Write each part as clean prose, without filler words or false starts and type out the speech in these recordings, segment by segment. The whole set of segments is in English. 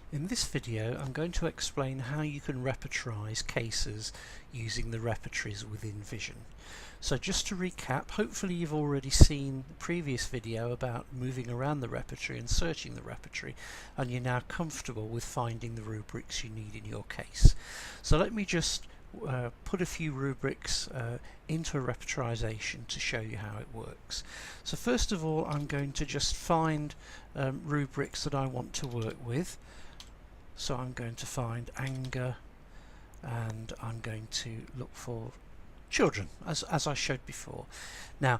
In this video I'm going to explain how you can repertorize cases using the repertories within Vision. So just to recap, hopefully you've already seen the previous video about moving around the repertory and searching the repertory, and you're now comfortable with finding the rubrics you need in your case. So let me just put a few rubrics into a repertorization to show you how it works. So first of all, I'm going to just find rubrics that I want to work with. So I'm going to find anger, and I'm going to look for children, as I showed before. Now,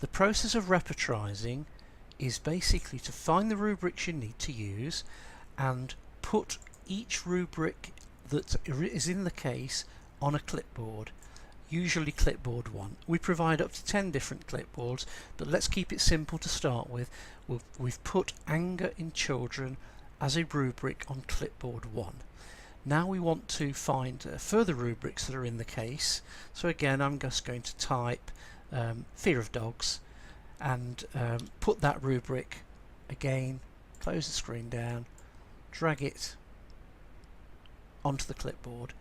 the process of repertorizing is basically to find the rubrics you need to use and put each rubric that is in the case on a clipboard, usually clipboard 1. We provide up to 10 different clipboards, but let's keep it simple to start with. We've put anger in children as a rubric on clipboard 1. Now we want to find further rubrics that are in the case. So again, I'm just going to type fear of dogs and put that rubric again, close the screen down, drag it onto the clipboard,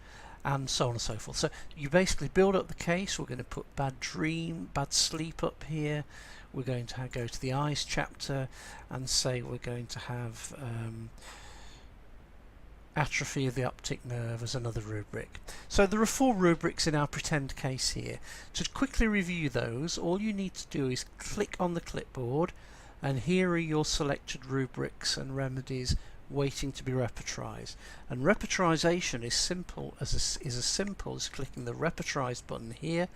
and so on and so forth. So you basically build up the case. We're going to put bad dream, bad sleep up here. We're going to go to the eyes chapter and say we're going to have atrophy of the optic nerve as another rubric. So there are 4 rubrics in our pretend case here. To quickly review those, all you need to do is click on the clipboard, and here are your selected rubrics and remedies waiting to be repertorized. And repertorization is as simple as clicking the repertorize button here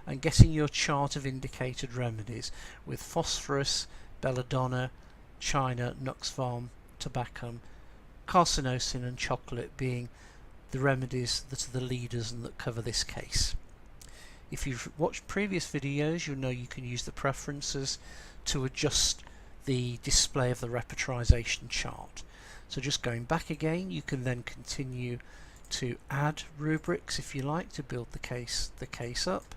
and getting your chart of indicated remedies with phosphorus, belladonna, china, nux vomica, tobacco, carcinosin and chocolate being the remedies that are the leaders and that cover this case. If you've watched previous videos, you'll know you can use the preferences to adjust the display of the repertorization chart. So just going back again, you can then continue to add rubrics if you like to build the case up.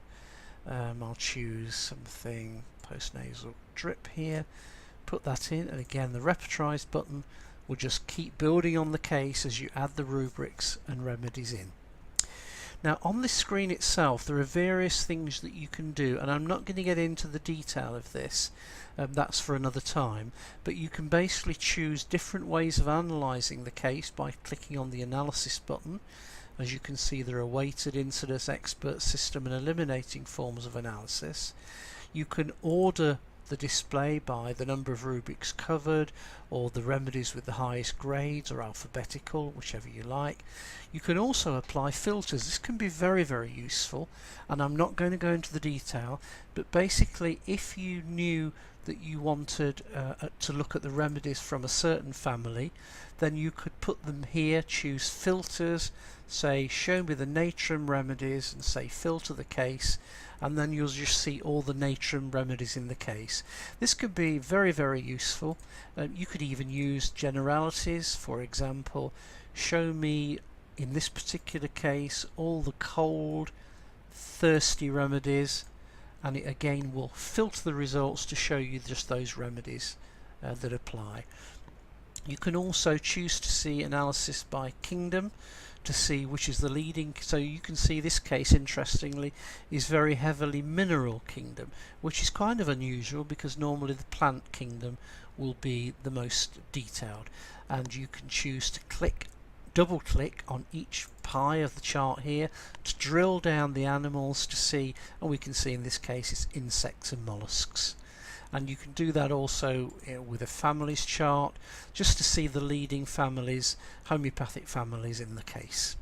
I'll choose something postnasal drip here, put that in, and again the repertorize button will just keep building on the case as you add the rubrics and remedies in. Now on this screen itself there are various things that you can do, and I'm not going to get into the detail of this, that's for another time, but you can basically choose different ways of analysing the case by clicking on the analysis button. As you can see, there are weighted, incidence, expert, system and eliminating forms of analysis. You can order the display by the number of rubrics covered, or the remedies with the highest grades, or alphabetical, whichever you like. You can also apply filters. This can be very, very useful, and I'm not going to go into the detail, but basically if you knew that you wanted to look at the remedies from a certain family, then you could put them here, choose filters, say show me the natrum remedies, and say filter the case, and then you'll just see all the natrum remedies in the case. This could be very, very useful. You could even use generalities. For example, show me in this particular case all the cold, thirsty remedies, and it again will filter the results to show you just those remedies that apply. You can also choose to see analysis by kingdom to see which is the leading. So you can see this case, interestingly, is very heavily mineral kingdom, which is kind of unusual because normally the plant kingdom will be the most detailed. And you can choose to double click on each pie of the chart here to drill down the animals to see, and we can see in this case it's insects and mollusks. And you can do that also with a families chart, just to see the leading families, homeopathic families in the case.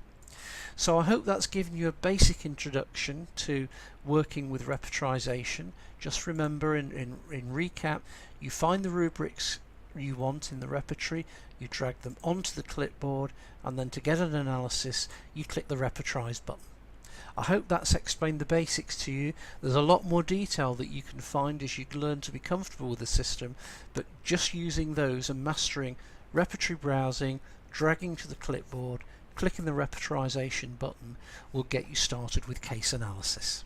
So I hope that's given you a basic introduction to working with repertorization. Just remember, in recap, you find the rubrics you want in the repertory, you drag them onto the clipboard, and then to get an analysis you click the repertorize button. I hope that's explained the basics to you. There's a lot more detail that you can find as you learn to be comfortable with the system, but just using those and mastering repertory browsing, dragging to the clipboard, clicking the repertorization button will get you started with case analysis.